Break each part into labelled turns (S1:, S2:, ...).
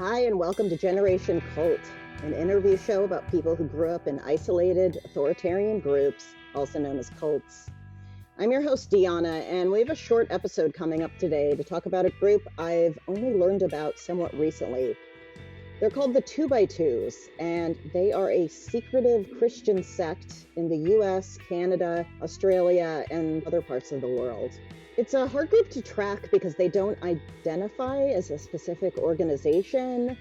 S1: Hi, and welcome to Generation Cult, an interview show about people who grew up in isolated, authoritarian groups, also known as cults. I'm your host, Dhyana, and we have a short episode coming up today to talk about a group I've only learned about somewhat recently. They're called the 2x2s, and they are a secretive Christian sect in the US, Canada, Australia, and other parts of the world. It's a hard group to track because they don't identify as a specific organization.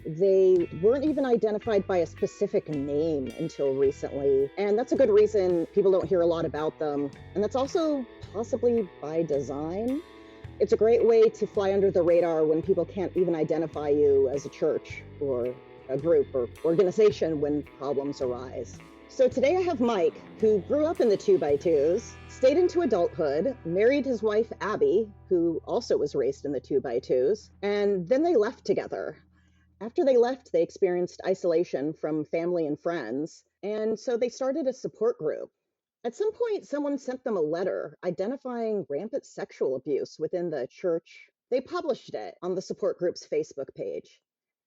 S1: They weren't even identified by a specific name until recently, and that's a good reason people don't hear a lot about them. And that's also possibly by design. It's a great way to fly under the radar when people can't even identify you as a church or a group or organization when problems arise. So today I have Mike, who grew up in the 2x2s, stayed into adulthood, married his wife Abbi, who also was raised in the 2x2s, and then they left together. After they left, they experienced isolation from family and friends, and so they started a support group. At some point, someone sent them a letter identifying rampant sexual abuse within the church. They published it on the support group's Facebook page.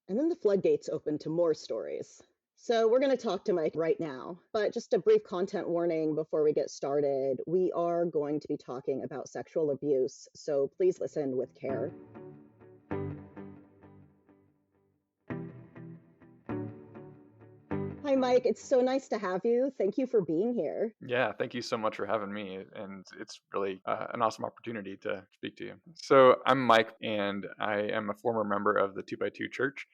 S1: And then the floodgates opened to more stories. So we're going to talk to Mike right now. But just a brief content warning before we get started. We are going to be talking about sexual abuse, so please listen with care. Hi, Mike. It's so nice to have you. Thank you for being here.
S2: Yeah, thank you so much for having me. And it's really an awesome opportunity to speak to you. So, I'm Mike, and I am a former member of the 2x2 church.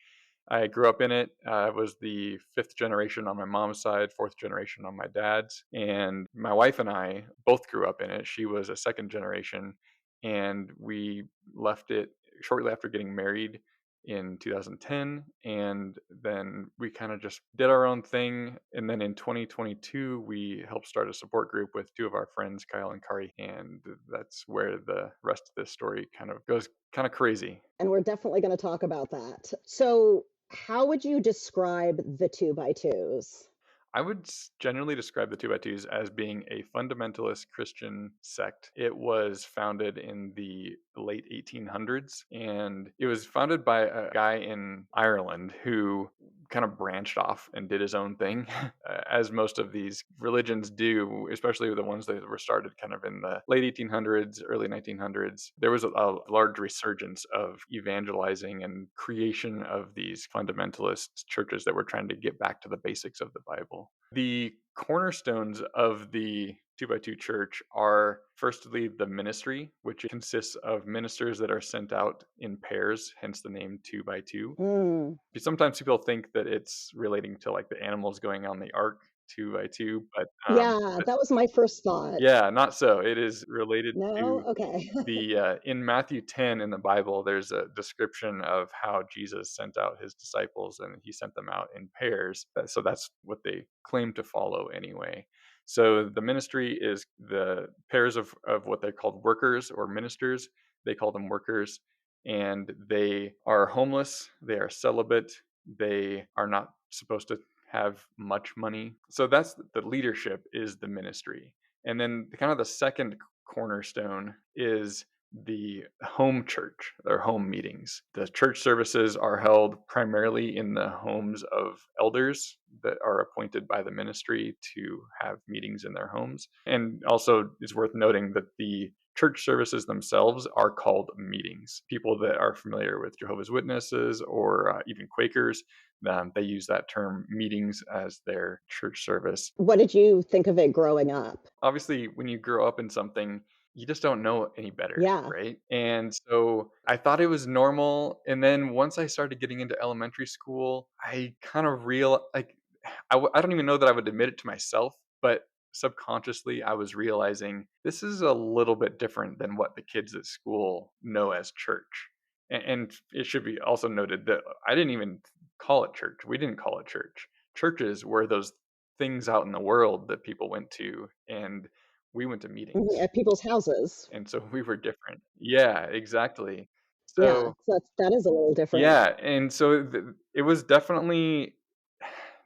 S2: I grew up in it. I was the fifth generation on my mom's side, fourth generation on my dad's. And my wife and I both grew up in it. She was a second generation, and we left it shortly after getting married in 2010, and then we kind of just did our own thing. And then in 2022 we helped start a support group with two of our friends, Kyle and Kari, and that's where the rest of this story kind of goes kind of crazy.
S1: And we're definitely going to talk about that. So, how would you describe the 2x2s?
S2: I would generally describe the 2x2s as being a fundamentalist Christian sect. It was founded in the late 1800s, and it was founded by a guy in Ireland who kind of branched off and did his own thing, as most of these religions do, especially the ones that were started kind of in the late 1800s, early 1900s. There was a large resurgence of evangelizing and creation of these fundamentalist churches that were trying to get back to the basics of the Bible. The cornerstones of the 2x2 church are firstly the ministry, which consists of ministers that are sent out in pairs, hence the name 2x2.
S1: Mm,
S2: Sometimes people think that it's relating to like the animals going on the ark 2x2,
S1: yeah,
S2: but
S1: that was my first thought.
S2: yeah, not so. It is related
S1: No?
S2: to
S1: Okay.
S2: in Matthew 10 in the Bible, there's a description of how Jesus sent out his disciples, and he sent them out in pairs. So that's what they claim to follow anyway. So the ministry is the pairs of what they're called workers or ministers. They call them workers, and they are homeless, they are celibate, they are not supposed to have much money. So that's the leadership is the ministry. And then kind of the second cornerstone is the home church, their home meetings. The church services are held primarily in the homes of elders that are appointed by the ministry to have meetings in their homes. And also, it's worth noting that the church services themselves are called meetings. People that are familiar with Jehovah's Witnesses or even Quakers, they use that term meetings as their church service.
S1: What did you think of it growing up?
S2: Obviously, when you grow up in something, you just don't know any better,
S1: Yeah.
S2: right? And so I thought it was normal. And then once I started getting into elementary school, I kind of like, I don't even know that I would admit it to myself, but subconsciously I was realizing this is a little bit different than what the kids at school know as church. And it should be also noted that I didn't even call it church. We didn't call it church. Churches were those things out in the world that people went to, and we went to
S1: Mhm,
S2: meetings,
S1: at people's houses.
S2: and so we were different. Yeah, exactly.
S1: Yeah,
S2: So
S1: so that is a little different.
S2: yeah, and so it was definitely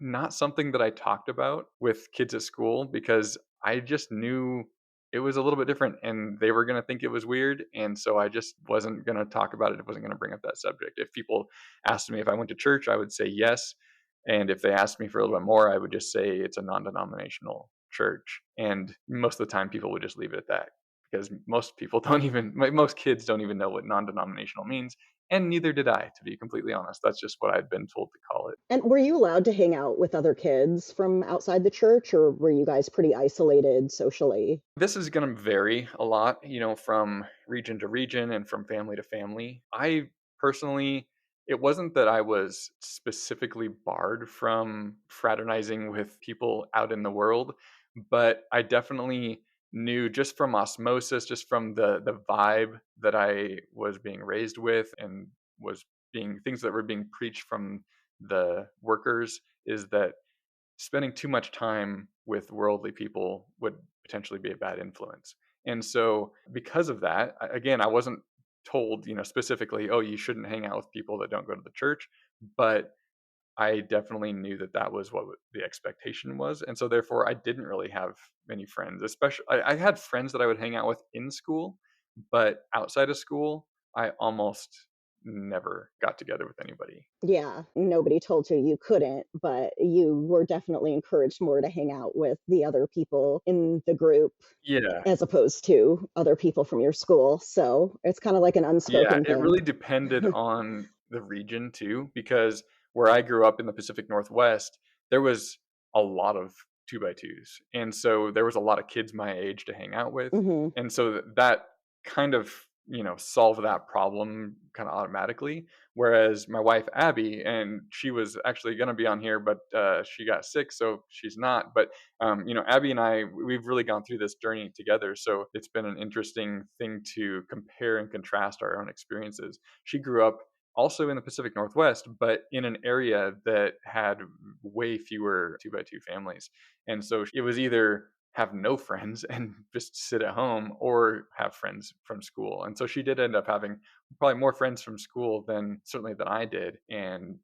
S2: not something that I talked about with kids at school because I just knew it was a little bit different, and they were gonna think it was weird, and so I just wasn't gonna talk about it. I wasn't gonna bring up that subject. If people asked me if I went to church, I would say yes, and if they asked me for a little bit more, I would just say it's a non-denominational church, and most of the time, people would just leave it at that because most people don't even most kids don't even know what non-denominational means, and neither did I, to be completely honest. That's just what I'd been told to call it.
S1: And were you allowed to hang out with other kids from outside the church, or were you guys pretty isolated socially?
S2: This is gonna vary a lot, from region to region and from family to family. I personally, it wasn't that I was specifically barred from fraternizing with people out in the world, but I definitely knew just from osmosis, just from the vibe that I was being raised with and was being things that were being preached from the workers, is that spending too much time with worldly people would potentially be a bad influence. And so because of that, again, I wasn't told, specifically, oh, you shouldn't hang out with people that don't go to the church, but I definitely knew that that was what the expectation was. And so therefore I didn't really have many friends, especially I had friends that I would hang out with in school, but outside of school, I almost never got together with anybody.
S1: Yeah, nobody told you you couldn't, but you were definitely encouraged more to hang out with the other people in the group
S2: Yeah.
S1: as opposed to other people from your school. So it's kind of like an
S2: Yeah,
S1: unspoken
S2: it
S1: thing.
S2: really depended on the region too, because where I grew up in the Pacific Northwest, there was a lot of 2 by 2s, and so there was a lot of kids my age to hang out with,
S1: Hmm.
S2: and so that kind of, solved that problem kinda automatically, whereas my wife, Abby, and she was actually gonna be on here, but, she got sick, so she's not, but Abby and I, we've really gone through this journey together. So it's been an interesting thing to compare and contrast our own experiences. She grew up also in the Pacific Northwest, but in an area that had way fewer 2 by 2 families. And so it was either have no friends and just sit at home or have friends from school. And so she did end up having probably more friends from school than certainly than I did. And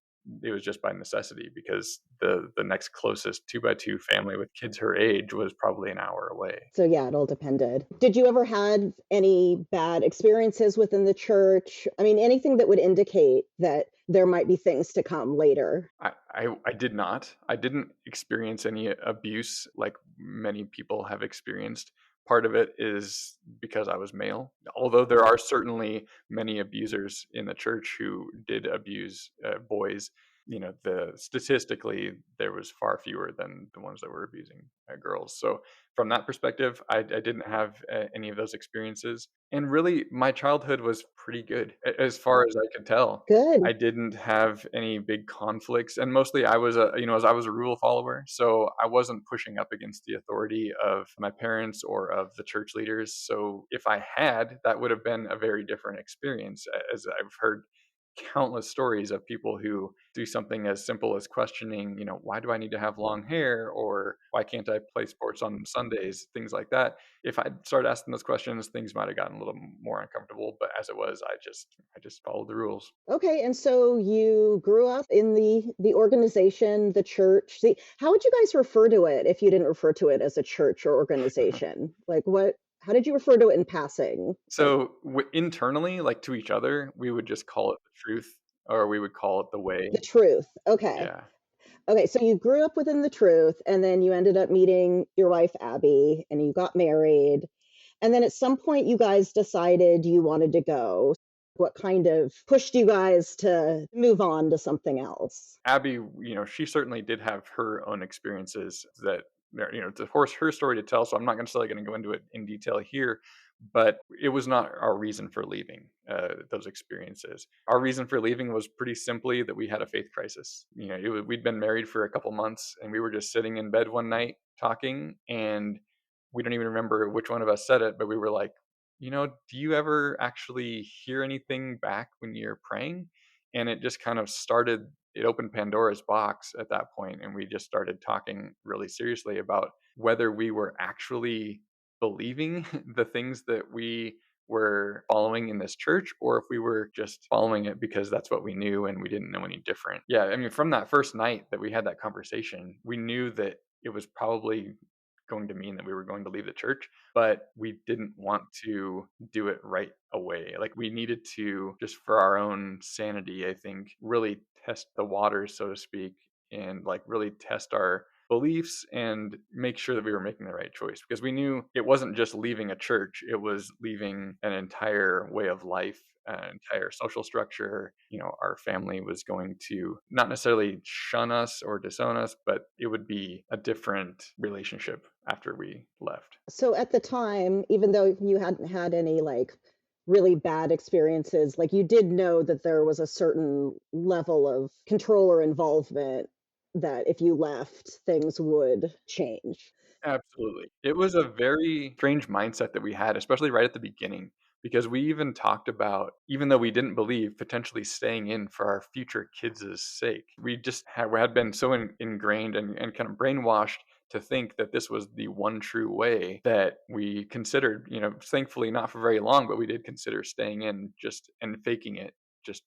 S2: it was just by necessity because the next closest 2 by 2 family with kids her age was probably an hour away.
S1: So yeah, it all depended. Did you ever had any bad experiences within the church? I mean, anything that would indicate that there might be things to come later.
S2: I did not. I didn't experience any abuse like many people have experienced. Part of it is because I was male, although there are certainly many abusers in the church who did abuse boys. Statistically, there was far fewer than the ones that were abusing girls. So from that perspective, I didn't have any of those experiences. And really, my childhood was pretty good as far as I could tell.
S1: Good.
S2: I didn't have any big conflicts, and mostly as I was a rule follower, so I wasn't pushing up against the authority of my parents or of the church leaders. So if I had, that would have been a very different experience. As I've heard countless stories of people who do something as simple as questioning, why do I need to have long hair, or why can't I play sports on Sundays, things like that. If I started asking those questions, things might have gotten a little more uncomfortable. But as it was, I just followed the rules.
S1: Okay, and so you grew up in the organization, the church. See, how would you guys refer to it if you didn't refer to it as a church or organization? Like what how did you refer to it in passing? Like
S2: So internally, like to each other, we would just call it the truth, or we would call it the way.
S1: the truth. Okay.
S2: Yeah.
S1: Okay, so you grew up within the truth and then you ended up meeting your wife Abby and you got married. And then at some point you guys decided you wanted to go. What kind of pushed you guys to move on to something else?
S2: Abby, she certainly did have her own experiences that, it's of course her story to tell. So I'm not necessarily going to go into it in detail here, but it was not our reason for leaving those experiences. Our reason for leaving was pretty simply that we had a faith crisis. We'd been married for a couple months and we were just sitting in bed one night talking, and we don't even remember which one of us said it, but we were like, do you ever actually hear anything back when you're praying? And it just kind of started, it opened Pandora's box at that point, and we just started talking really seriously about whether we were actually believing the things that we were following in this church, or if we were just following it because that's what we knew and we didn't know any different. Yeah, I mean, from that first night that we had that conversation, we knew that it was probably going to mean that we were going to leave the church, but we didn't want to do it right away. Like we needed to, just for our own sanity, I think, really test the waters, so to speak, and like really test our beliefs and make sure that we were making the right choice, because we knew it wasn't just leaving a church, it was leaving an entire way of life, an entire social structure. Our family was going to not necessarily shun us or disown us, but it would be a different relationship after we left.
S1: So at the time, even though you hadn't had any like really bad experiences, like you did know that there was a certain level of control or involvement that if you left, things would change.
S2: Absolutely. It was a very strange mindset that we had, especially right at the beginning, because we even talked about, even though we didn't believe, potentially staying in for our future kids' sake. We had been so ingrained and kind of brainwashed to think that this was the one true way, that we considered, thankfully not for very long, but we did consider staying in just and faking it, just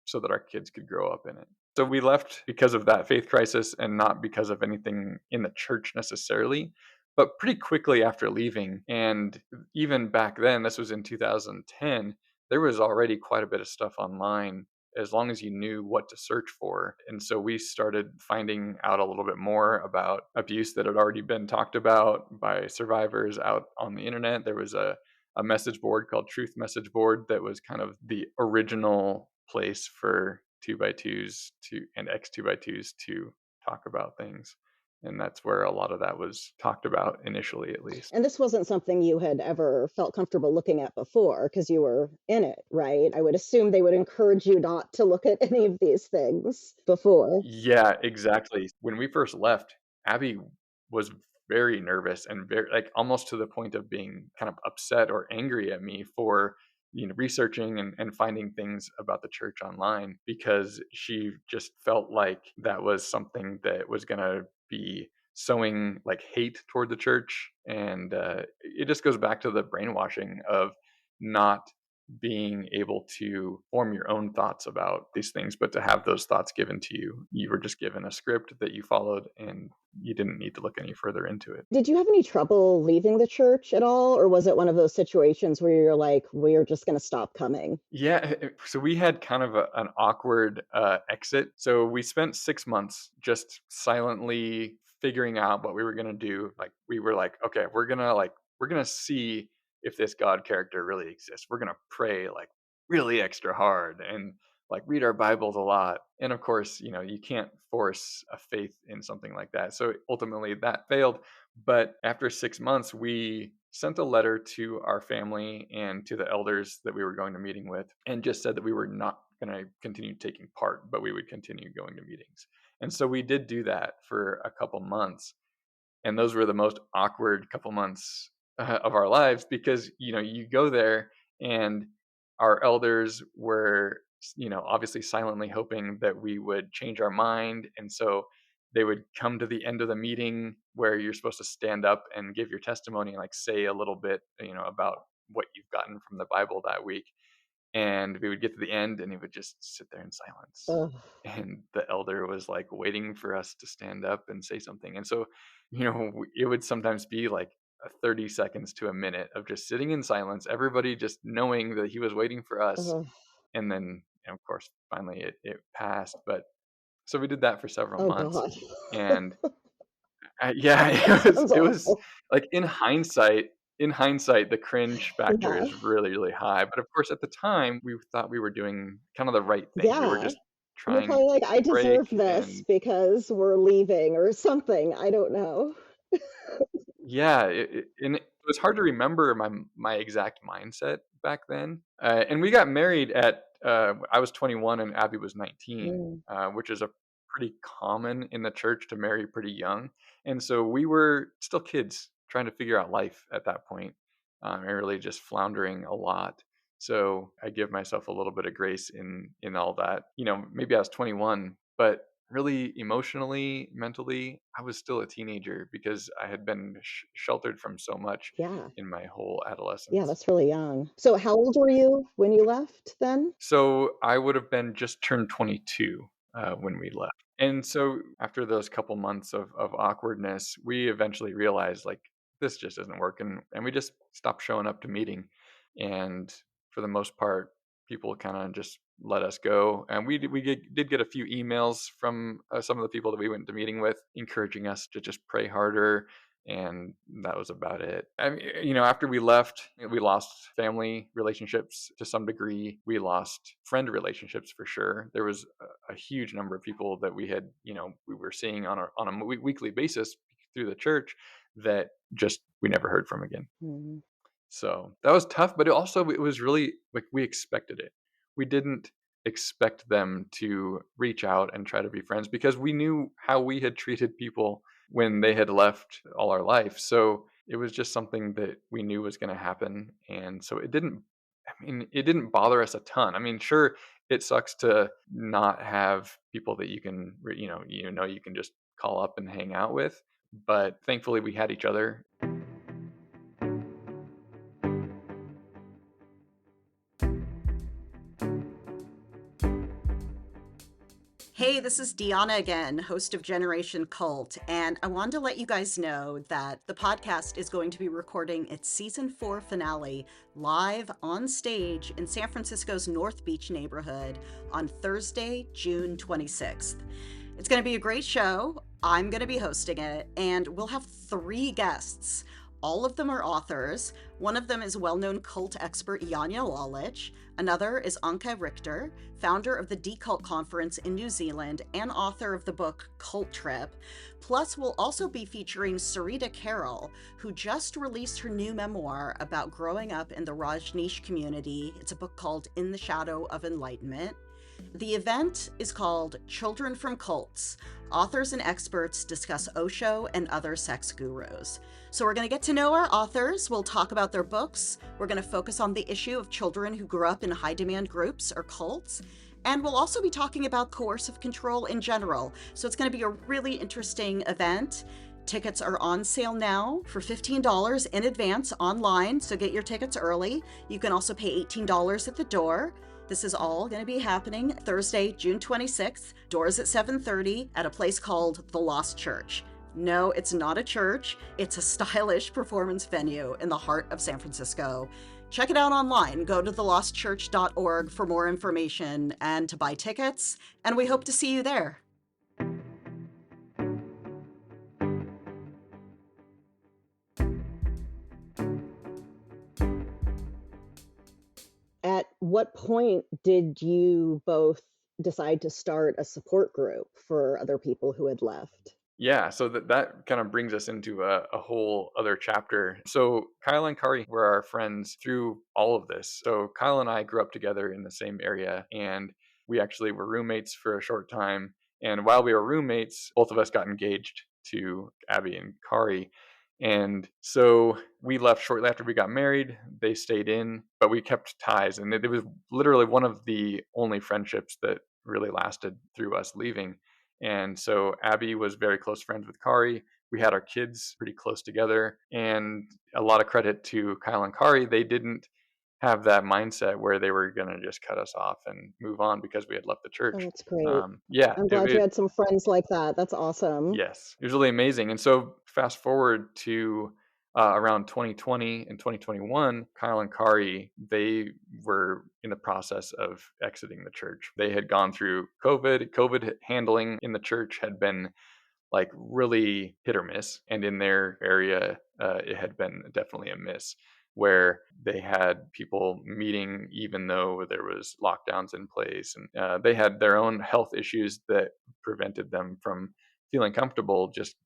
S2: so that our kids could grow up in it. So we left because of that faith crisis and not because of anything in the church necessarily. But pretty quickly after leaving, and even back then, this was in 2010, there was already quite a bit of stuff online as long as you knew what to search for. And so we started finding out a little bit more about abuse that had already been talked about by survivors out on the internet. There was a message board called Truth Message Board that was kind of the original place for two by twos to and X two by twos to talk about things. And that's where a lot of that was talked about initially, at least.
S1: And this wasn't something you had ever felt comfortable looking at before because you were in it, right? I would assume they would encourage you not to look at any of these things before.
S2: Yeah, exactly. When we first left, Abby was very nervous and very, like, almost to the point of being kind of upset or angry at me for, researching and finding things about the church online, because she just felt like that was something that was going to be sowing like hate toward the church. And it just goes back to the brainwashing of not being able to form your own thoughts about these things, but to have those thoughts given to you. You were just given a script that you followed, and you didn't need to look any further into it.
S1: Did you have any trouble leaving the church at all? Or was it one of those situations where you're like, we're just going to stop coming?
S2: Yeah, so we had kind of an awkward exit. So we spent 6 months just silently figuring out what we were gonna do. Like we were like, okay, we're gonna see if this God character really exists. We're gonna pray like really extra hard and like read our Bibles a lot. And of course, you can't force a faith in something like that. So ultimately, that failed. But after 6 months, we sent a letter to our family and to the elders that we were going to meeting with, and just said that we were not going to continue taking part, but we would continue going to meetings. And so we did do that for a couple months. And those were the most awkward couple months of our lives, because you go there, and our elders were obviously silently hoping that we would change our mind. And so they would come to the end of the meeting where you're supposed to stand up and give your testimony and like say a little bit about what you've gotten from the Bible that week. And we would get to the end, and he would just sit there in silence.
S1: Ugh.
S2: And the elder was like waiting for us to stand up and say something. And so, it would sometimes be like 30 seconds to a minute of just sitting in silence, everybody just knowing that he was waiting for us.
S1: Ugh.
S2: And then, of course, finally it passed. But so we did that for several
S1: Oh
S2: months.
S1: God.
S2: And yeah,
S1: That sounds
S2: it was
S1: awful.
S2: like in hindsight, the cringe factor
S1: Yeah.
S2: is really, really high. But of course, at the time, we thought we were doing kind of the right thing. We were
S1: Yeah.
S2: just
S1: You're
S2: trying
S1: probably like, I
S2: to break.
S1: deserve this
S2: And
S1: because we're leaving or something. I don't know.
S2: yeah, it was hard to remember my exact mindset back then. And we got married at I was 21 and Abby was 19,
S1: Mm,
S2: which is a pretty common in the church to marry pretty young. And so we were still kids trying to figure out life at that point, and really just floundering a lot. So I give myself a little bit of grace in all that. Maybe I was 21, but really emotionally, mentally, I was still a teenager because I had been sheltered from so much
S1: yeah.
S2: in my whole
S1: Yeah,
S2: adolescence.
S1: that's really young. So how old were you when you left then?
S2: So I would have been just turned 22 when we left. And so after those couple months of awkwardness, we eventually realized like this just isn't working, and we just stopped showing up to meeting. And for the most part, people kind of just let us go. And did get a few emails from some of the people that we went to meeting with, encouraging us to just pray harder. And that was about it. I mean, after we left, we lost family relationships to some degree. We lost friend relationships for sure. There was a huge number of people that we were seeing on a weekly basis through the church that just we never heard from again.
S1: Mhm.
S2: So that was tough, but it was really like we expected it. We didn't expect them to reach out and try to be friends because we knew how we had treated people when they had left all our life. So it was just something that we knew was going to happen. And so it didn't bother us a ton. I mean, sure, it sucks to not have people that you can, you can just call up and hang out with. But thankfully, we had each other.
S3: Hey, this is Dhyana again, host of Generation Cult, and I wanted to let you guys know that the podcast is going to be recording its season 4 finale live on stage in San Francisco's North Beach neighborhood on Thursday, June 26th. It's going to be a great show. I'm going to be hosting it, and we'll have 3 guests. All of them are authors. One of them is well-known cult expert Janja Lalich. Another is Anke Richter, founder of the Decult Conference in New Zealand and author of the book Cult Trip. Plus, we'll also be featuring Sarita Carroll, who just released her new memoir about growing up in the Rajneesh community. It's a book called In the Shadow of Enlightenment. The event is called Children from Cults. Authors and experts discuss Osho and other sex gurus. So we're going to get to know our authors. We'll talk about their books. We're going to focus on the issue of children who grew up in high-demand groups or cults. And we'll also be talking about coercive control in general. So it's going to be a really interesting event. Tickets are on sale now for $15 in advance online, so get your tickets early. You can also pay $18 at the door. This is all going to be happening Thursday, June 26th. Doors at 7:30 at a place called The Lost Church. No, it's not a church. It's a stylish performance venue in the heart of San Francisco. Check it out online. Go to thelostchurch.org for more information and to buy tickets, and we hope to see you there.
S1: At what point did you both decide to start a support group for other people who had left?
S2: Yeah, so that kind of brings us into a whole other chapter. So Kyle and Kari were our friends through all of this. So Kyle and I grew up together in the same area, and we actually were roommates for a short time. And while we were roommates, both of us got engaged to Abbi and Kari. And so we left shortly after we got married. They stayed in, but we kept ties. And it was literally one of the only friendships that really lasted through us leaving. And so Abbi was very close friends with Kari. We had our kids pretty close together. And a lot of credit to Kyle and Kari. They didn't have that mindset where they were going to just cut us off and move on because we had left the
S1: Oh,
S2: church.
S1: that's great.
S2: Yeah,
S1: I'm glad you had some friends like that. That's awesome.
S2: yes, it was really amazing. And so fast forward to around 2020 and 2021, Kyle and Kari, they were in the process of exiting the church. They had gone through COVID. COVID handling in the church had been like really hit or miss. And in their area, it had been definitely a miss where they had people meeting even though there was lockdowns in place. And they had their own health issues that prevented them from feeling comfortable just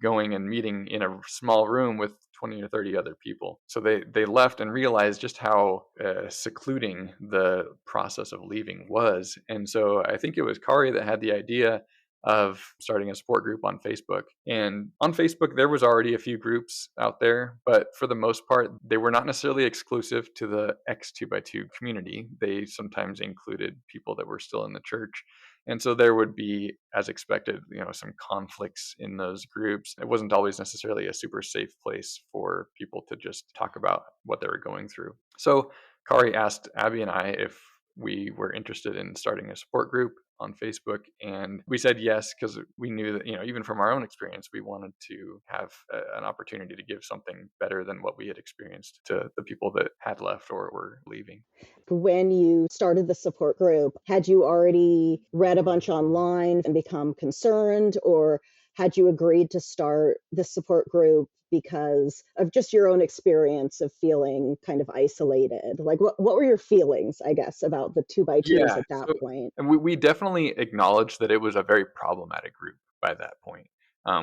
S2: going and meeting in a small room with 20 or 30 other people. So they left and realized just how secluding the process of leaving was. And so I think it was Kari that had the idea of starting a support group on Facebook. And on Facebook, there was already a few groups out there, but for the most part, they were not necessarily exclusive to the X2x2 community. They sometimes included people that were still in the church. And so there would be, as expected, some conflicts in those groups. It wasn't always necessarily a super safe place for people to just talk about what they were going through. So Kari asked Abbi and I if we were interested in starting a support group on Facebook, and we said yes because we knew that, even from our own experience, we wanted to have an opportunity to give something better than what we had experienced to the people that had left or were leaving.
S1: When you started the support group, had you already read a bunch online and become concerned, or had you agreed to start the support group because of just your own experience of feeling kind of isolated? Like, what were your feelings, I guess, about the two by twos
S2: Yeah.
S1: at that
S2: So,
S1: point?
S2: and we definitely acknowledged that it was a very problematic group by that point.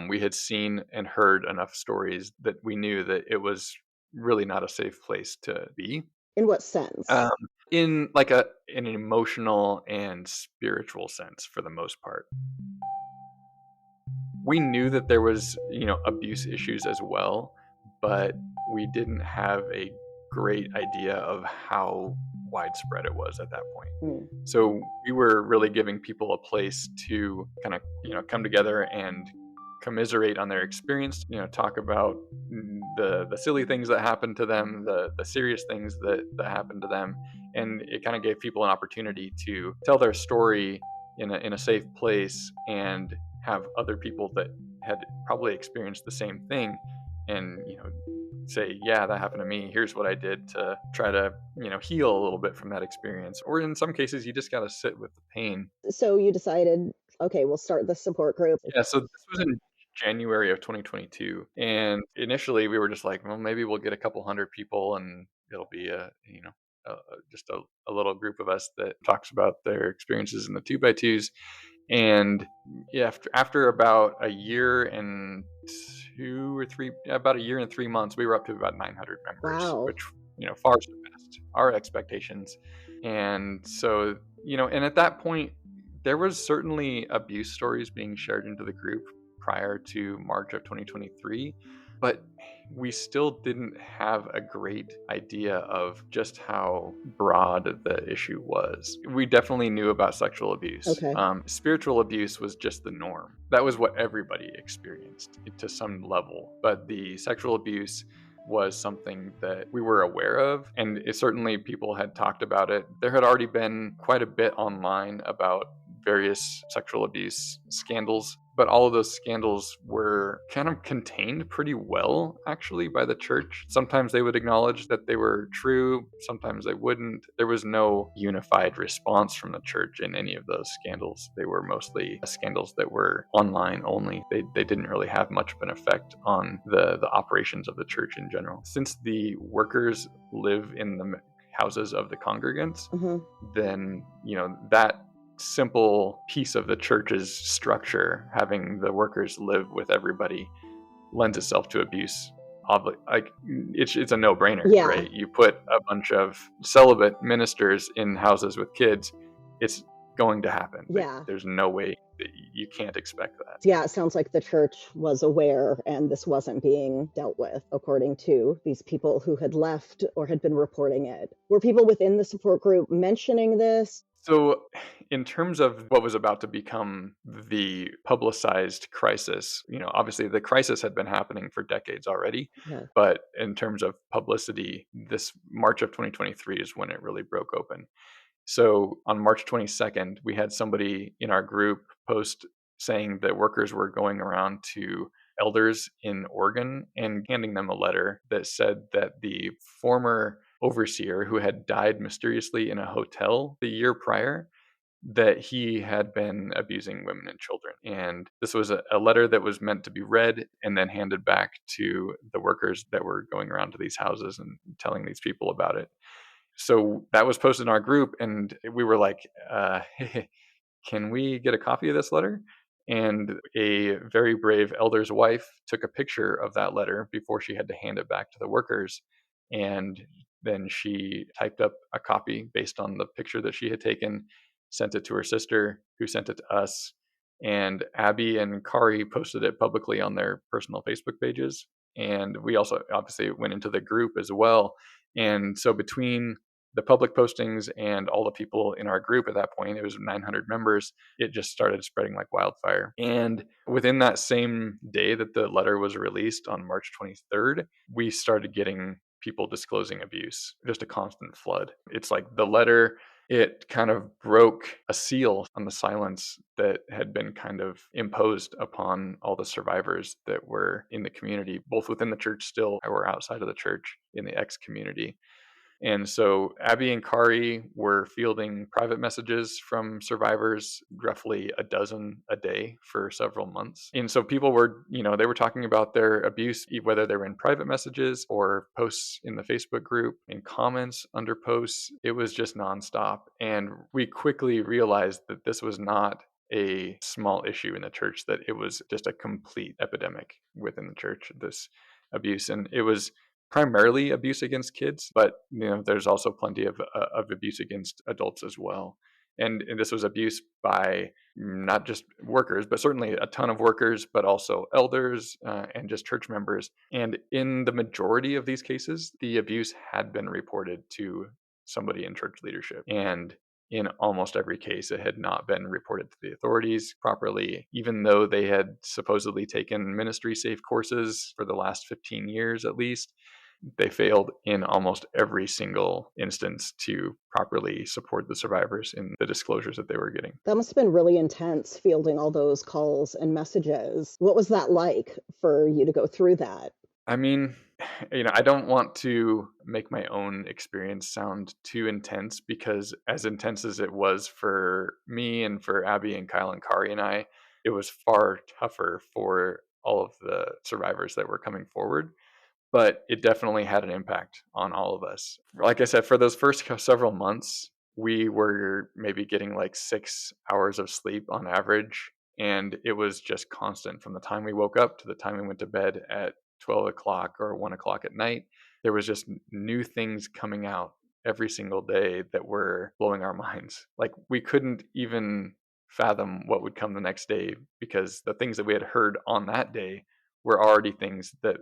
S2: We had seen and heard enough stories that we knew that it was really not a safe place to be.
S1: In what sense?
S2: Um, in like an emotional and spiritual sense, for the most part. We knew that there was, abuse issues as well, but we didn't have a great idea of how widespread it was at that point.
S1: Mm.
S2: So we were really giving people a place to kind of, come together and commiserate on their experience, talk about the silly things that happened to them, the serious things that happened to them. And it kind of gave people an opportunity to tell their story in a safe place and have other people that had probably experienced the same thing and say, yeah, that happened to me, here's what I did to try to heal a little bit from that experience. Or in some cases you just got to sit with the pain.
S1: So you decided, okay, we'll start the support group.
S2: Yeah, so this was in January of 2022, and initially we were just like, well, maybe we'll get a couple hundred people and it'll be just a little group of us that talks about their experiences in the 2x2s. And yeah, after about a year and 3 months, we were up to about 900 members,
S1: Wow.
S2: which far surpassed our expectations. And so and at that point, there was certainly abuse stories being shared into the group prior to March of 2023, but we still didn't have a great idea of just how broad the issue was. We definitely knew about sexual abuse.
S1: Okay.
S2: Spiritual abuse was just the norm. That was what everybody experienced to some level. But the sexual abuse was something that we were aware of, and certainly people had talked about it. There had already been quite a bit online about various sexual abuse scandals, but all of those scandals were kind of contained pretty well, actually, by the church. Sometimes they would acknowledge that they were true, sometimes they wouldn't. There was no unified response from the church in any of those scandals. They were mostly scandals that were online only. They didn't really have much of an effect on the operations of the church in general. Since the workers live in the houses of the congregants, then, that simple piece of the church's structure, having the workers live with everybody, lends itself to abuse. Like it's a no-brainer,
S1: Yeah.
S2: right? You put a bunch of celibate ministers in houses with kids, it's going to happen. Like,
S1: Yeah.
S2: there's no way that you can't expect that.
S1: Yeah, it sounds like the church was aware and this wasn't being dealt with, according to these people who had left or had been reporting it. Were people within the support group mentioning this?
S2: So, in terms of what was about to become the publicized crisis, obviously the crisis had been happening for decades already.
S1: Yeah.
S2: But in terms of publicity, this March of 2023 is when it really broke open. So on March 22nd, we had somebody in our group post saying that workers were going around to elders in Oregon and handing them a letter that said that the former overseer, who had died mysteriously in a hotel the year prior, that he had been abusing women and children. And this was a letter that was meant to be read and then handed back to the workers that were going around to these houses and telling these people about it. So that was posted in our group, and we were like, hey, can we get a copy of this letter? And a very brave elder's wife took a picture of that letter before she had to hand it back to the workers. And then she typed up a copy based on the picture that she had taken, sent it to her sister, who sent it to us. And Abbi and Kari posted it publicly on their personal Facebook pages. And we also obviously went into the group as well. And so between the public postings and all the people in our group at that point, it was 900 members, it just started spreading like wildfire. And within that same day that the letter was released on March 23rd, we started getting people disclosing abuse, just a constant flood. It's like the letter it kind of broke a seal on the silence that had been kind of imposed upon all the survivors that were in the community, both within the church still or outside of the church in the ex community. And so Abby and Kari were fielding private messages from survivors, roughly a dozen a day for several months. And so people were, they were talking about their abuse, whether they were in private messages or posts in the Facebook group, in comments under posts. It was just nonstop. And we quickly realized that this was not a small issue in the church, that it was just a complete epidemic within the church, this abuse. And it was primarily abuse against kids, but there's also plenty of abuse against adults as well. And this was abuse by not just workers, but certainly a ton of workers, but also elders and just church members. And in the majority of these cases, the abuse had been reported to somebody in church leadership. And in almost every case, it had not been reported to the authorities properly, even though they had supposedly taken ministry safe courses for the last 15 years at least. They failed in almost every single instance to properly support the survivors in the disclosures that they were getting.
S1: That must have been really intense, fielding all those calls and messages. What was that like for you to go through that?
S2: I mean, I don't want to make my own experience sound too intense, because as intense as it was for me and for Abby and Kyle and Kari and I, it was far tougher for all of the survivors that were coming forward. But it definitely had an impact on all of us. Like I said, for those first several months, we were maybe getting like 6 hours of sleep on average. And it was just constant from the time we woke up to the time we went to bed at 12 o'clock or 1 o'clock at night. There was just new things coming out every single day that were blowing our minds. Like, we couldn't even fathom what would come the next day, because the things that we had heard on that day were already things that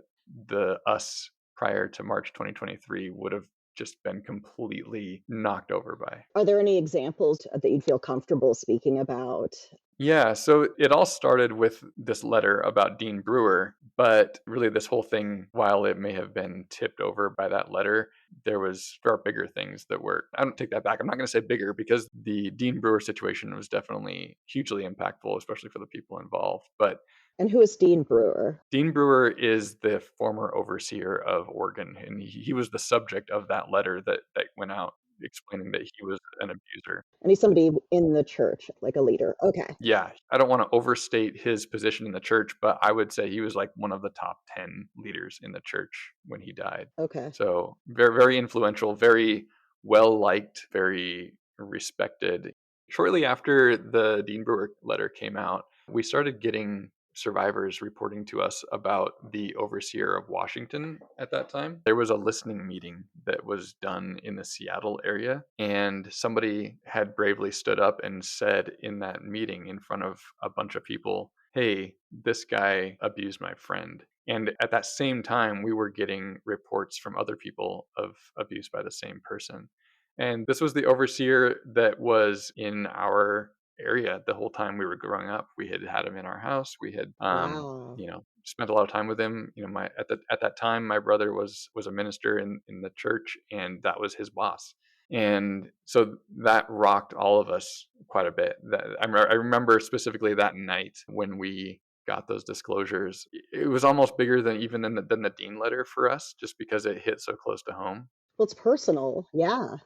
S2: the us prior to March 2023 would have just been completely knocked over by.
S1: Are there any examples that you'd feel comfortable speaking about?
S2: Yeah, so it all started with this letter about Dean Brewer, but really this whole thing, while it may have been tipped over by that letter, there was far bigger things that were, I don't take that back. I'm not going to say bigger, because the Dean Brewer situation was definitely hugely impactful, especially for the people involved. But
S1: And who is Dean Brewer?
S2: Dean Brewer is the former overseer of Oregon, and he was the subject of that letter that went out explaining that he was an abuser.
S1: And he's somebody in the church, like a leader. Okay.
S2: Yeah, I don't want to overstate his position in the church, but I would say he was like one of the top 10 leaders in the church when he died.
S1: Okay.
S2: So very, very influential, very well liked, very respected. Shortly after the Dean Brewer letter came out, we started getting survivors reporting to us about the overseer of Washington at that time. There was a listening meeting that was done in the Seattle area, and somebody had bravely stood up and said in that meeting in front of a bunch of people, "Hey, this guy abused my friend." And at that same time, we were getting reports from other people of abuse by the same person. And this was the overseer that was in our area the whole time we were growing up. We had him in our house. We had
S1: Wow.
S2: spent a lot of time with him. My at that time, my brother was a minister in the church, and that was his boss. And so that rocked all of us quite a bit. I remember specifically that night when we got those disclosures. It was almost bigger than even than the Dean letter for us, just because it hit so close to home.
S1: Well, it's personal. Yeah.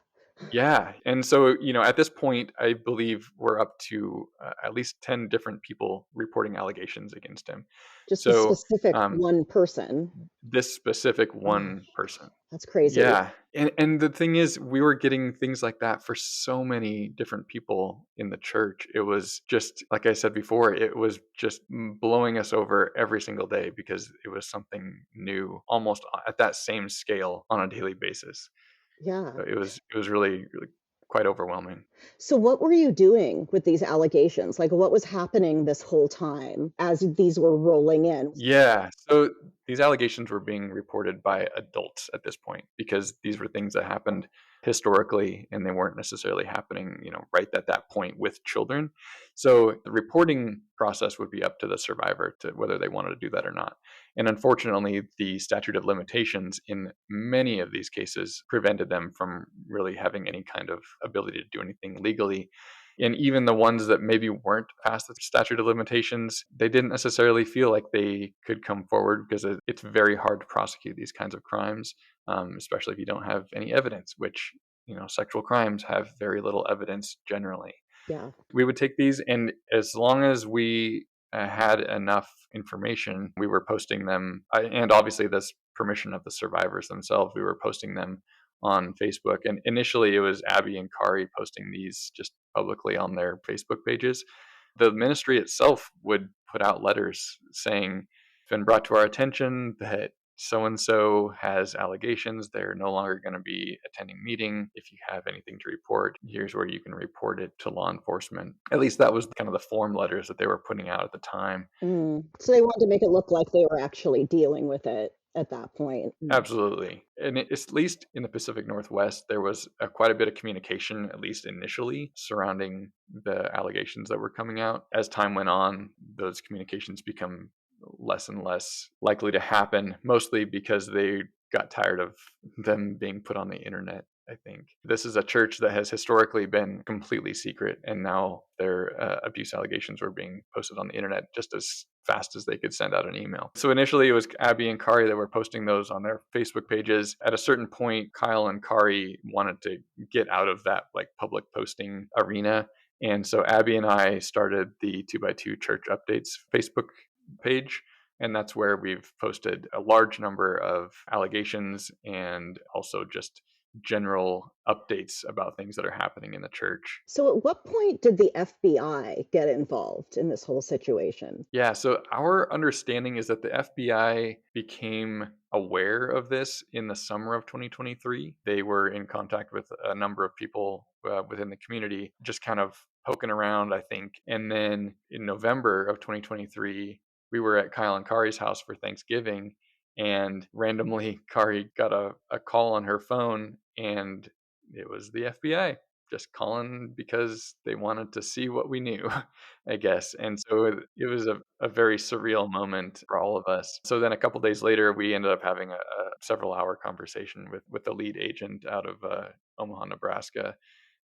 S2: Yeah, and so, at this point, I believe we're up to at least 10 different people reporting allegations against him.
S1: Just the
S2: So,
S1: specific
S2: um,
S1: one person.
S2: this specific
S1: Oh,
S2: one person.
S1: that's crazy.
S2: Yeah, and the thing is, we were getting things like that for so many different people in the church. It was just, like I said before, it was just blowing us over every single day, because it was something new, almost at that same scale on a daily basis.
S1: Yeah.
S2: So it was really, really quite overwhelming.
S1: So what were you doing with these allegations? Like, what was happening this whole time as these were rolling in?
S2: Yeah, so these allegations were being reported by adults at this point, because these were things that happened historically, and they weren't necessarily happening, right at that point with children. So the reporting process would be up to the survivor to whether they wanted to do that or not. And unfortunately, the statute of limitations in many of these cases prevented them from really having any kind of ability to do anything legally. And even the ones that maybe weren't past the statute of limitations, they didn't necessarily feel like they could come forward because it's very hard to prosecute these kinds of crimes, especially if you don't have any evidence, which, sexual crimes have very little evidence generally.
S1: Yeah.
S2: We would take these, and as long as we had enough information, we were posting them, and obviously this permission of the survivors themselves, we were posting them on Facebook. And initially it was Abbi and Kari posting these just publicly on their Facebook pages. The ministry itself would put out letters saying, it's been brought to our attention that so and so has allegations. They're no longer going to be attending meeting. If you have anything to report, here's where you can report it to law enforcement. At least that was kind of the form letters that they were putting out at the time.
S1: So they wanted to make it look like they were actually dealing with it at that point.
S2: Absolutely. And at least in the Pacific Northwest, there was quite a bit of communication, at least initially, surrounding the allegations that were coming out. As time went on, those communications become less and less likely to happen, mostly because they got tired of them being put on the internet. I think this is a church that has historically been completely secret, and now their abuse allegations were being posted on the internet just as fast as they could send out an email. So initially it was Abbi and Kari that were posting those on their Facebook pages. At a certain point, Kyle and Kari wanted to get out of that public posting arena. And so Abbi and I started the 2x2 Church Updates Facebook page. And that's where we've posted a large number of allegations and also just general updates about things that are happening in the church.
S1: So at what point did the FBI get involved in this whole situation?
S2: Yeah, so our understanding is that the FBI became aware of this in the summer of 2023. They were in contact with a number of people within the community, just kind of poking around, I think. And then in November of 2023, we were at Kyle and Kari's house for Thanksgiving, and randomly Kari got a call on her phone, and it was the FBI just calling because they wanted to see what we knew, I guess. And so it was a very surreal moment for all of us. So then a couple days later, we ended up having a several-hour conversation with the lead agent out of Omaha, Nebraska.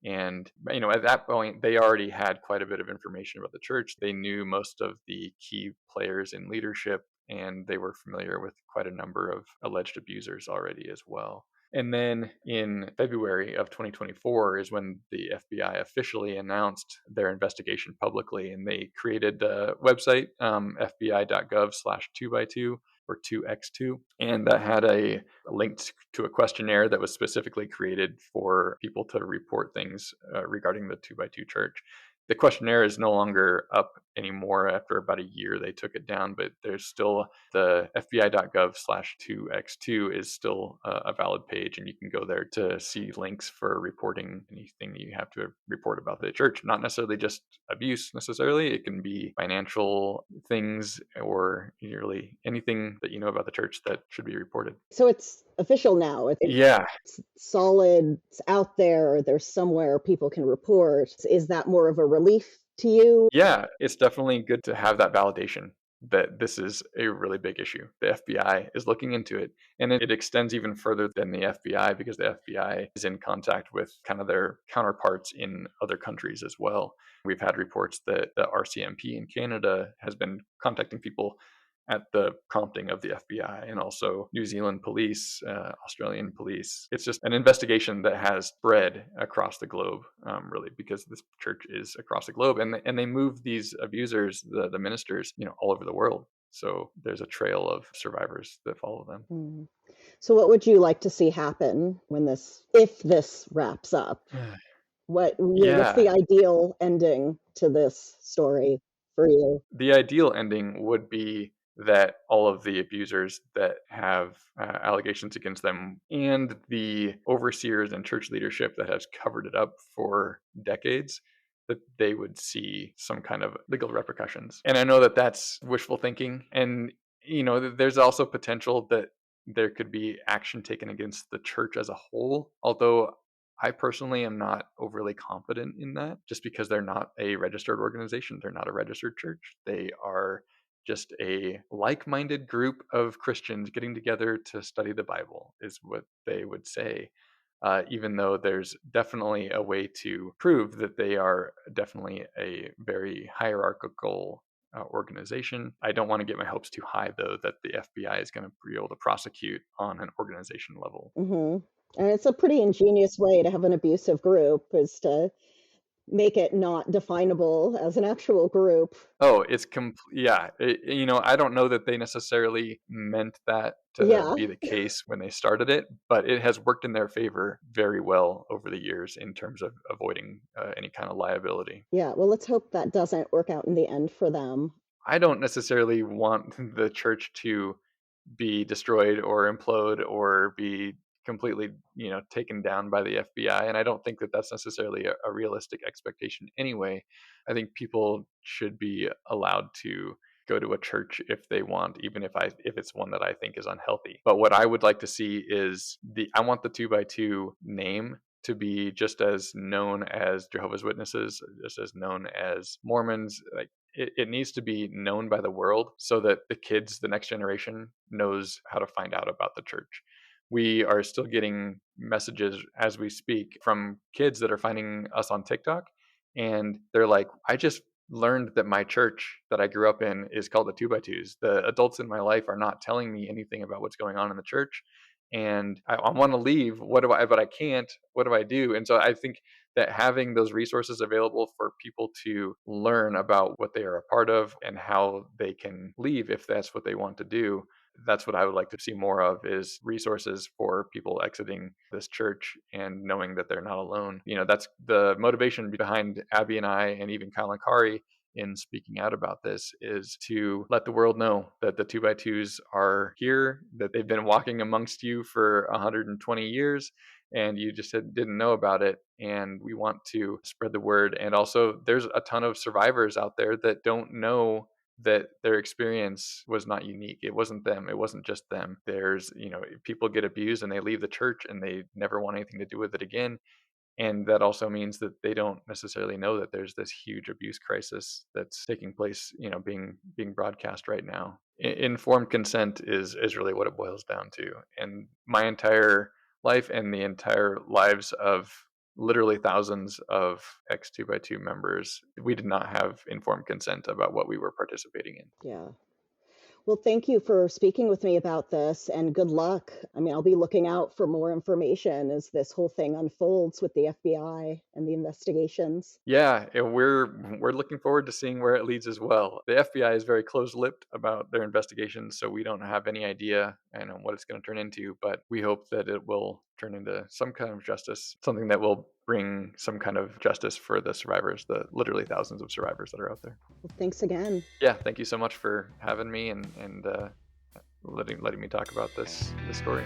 S2: And, at that point, they already had quite a bit of information about the church. They knew most of the key players in leadership, and they were familiar with quite a number of alleged abusers already as well. And then in February of 2024 is when the FBI officially announced their investigation publicly, and they created the website, fbi.gov/2x2 or 2x2, and that had a link to a questionnaire that was specifically created for people to report things regarding the 2x2 church. The questionnaire is no longer up anymore. After about a year, they took it down, but there's still the fbi.gov/2x2 is still a valid page, and you can go there to see links for reporting anything you have to report about the church. Not necessarily just abuse necessarily. It can be financial things or really anything that you know about the church that should be reported.
S1: So it's official now.
S2: Yeah.
S1: It's solid. It's out there. There's somewhere people can report. Is that more of a relief to you?
S2: Yeah, it's definitely good to have that validation that this is a really big issue. The FBI is looking into it, and it extends even further than the FBI because the FBI is in contact with kind of their counterparts in other countries as well. We've had reports that the RCMP in Canada has been contacting people at the prompting of the FBI, and also New Zealand police, Australian police. It's just an investigation that has spread across the globe, really, because this church is across the globe, and they move these abusers, the ministers, all over the world. So there's a trail of survivors that follow them.
S1: Mm. So what would you like to see happen if this wraps up? What's the ideal ending to this story for you?
S2: The ideal ending would be that all of the abusers that have allegations against them and the overseers and church leadership that has covered it up for decades, that they would see some kind of legal repercussions. And I know that that's wishful thinking. And, there's also potential that there could be action taken against the church as a whole. Although I personally am not overly confident in that, just because they're not a registered organization. They're not a registered church. They are just a like-minded group of Christians getting together to study the Bible, is what they would say. Even though there's definitely a way to prove that they are definitely a very hierarchical organization. I don't want to get my hopes too high, though, that the FBI is going to be able to prosecute on an organization level.
S1: Hmm. And it's a pretty ingenious way to have an abusive group, is to make it not definable as an actual group.
S2: Oh, it's yeah. I don't know that they necessarily meant that to
S1: Yeah.
S2: be the case when they started it, but it has worked in their favor very well over the years in terms of avoiding any kind of liability.
S1: Yeah. Well, let's hope that doesn't work out in the end for them.
S2: I don't necessarily want the church to be destroyed or implode or be completely, taken down by the FBI. And I don't think that that's necessarily a realistic expectation anyway. I think people should be allowed to go to a church if they want, even if it's one that I think is unhealthy. But what I would like to see is I want the 2x2 name to be just as known as Jehovah's Witnesses, just as known as Mormons. Like, it needs to be known by the world so that the next generation, knows how to find out about the church. We are still getting messages as we speak from kids that are finding us on TikTok, and they're like, I just learned that my church that I grew up in is called the 2x2s. The adults in my life are not telling me anything about what's going on in the church, and I want to leave. But I can't. What do I do? And so I think that having those resources available for people to learn about what they are a part of and how they can leave if that's what they want to do, that's what I would like to see more of, is resources for people exiting this church and knowing that they're not alone. That's the motivation behind Abbi and I, and even Kyle and Kari, in speaking out about this, is to let the world know that the 2x2s are here, that they've been walking amongst you for 120 years, and you just didn't know about it. And we want to spread the word. And also, there's a ton of survivors out there that don't know that their experience was not unique. It wasn't them. It wasn't just them. There's, people get abused and they leave the church and they never want anything to do with it again. And that also means that they don't necessarily know that there's this huge abuse crisis that's taking place, being broadcast right now. Informed consent is really what it boils down to. And my entire life and the entire lives of literally thousands of ex 2x2 members, we did not have informed consent about what we were participating in.
S1: Yeah. Well, thank you for speaking with me about this, and good luck. I mean, I'll be looking out for more information as this whole thing unfolds with the FBI and the investigations.
S2: Yeah, and we're looking forward to seeing where it leads as well. The FBI is very close-lipped about their investigations, so we don't have any idea what it's going to turn into, but we hope that it will turn into some kind of justice, something that will bring some kind of justice for the survivors, the literally thousands of survivors that are out there.
S1: Well, thanks again.
S2: Yeah, thank you so much for having me and letting me talk about this story.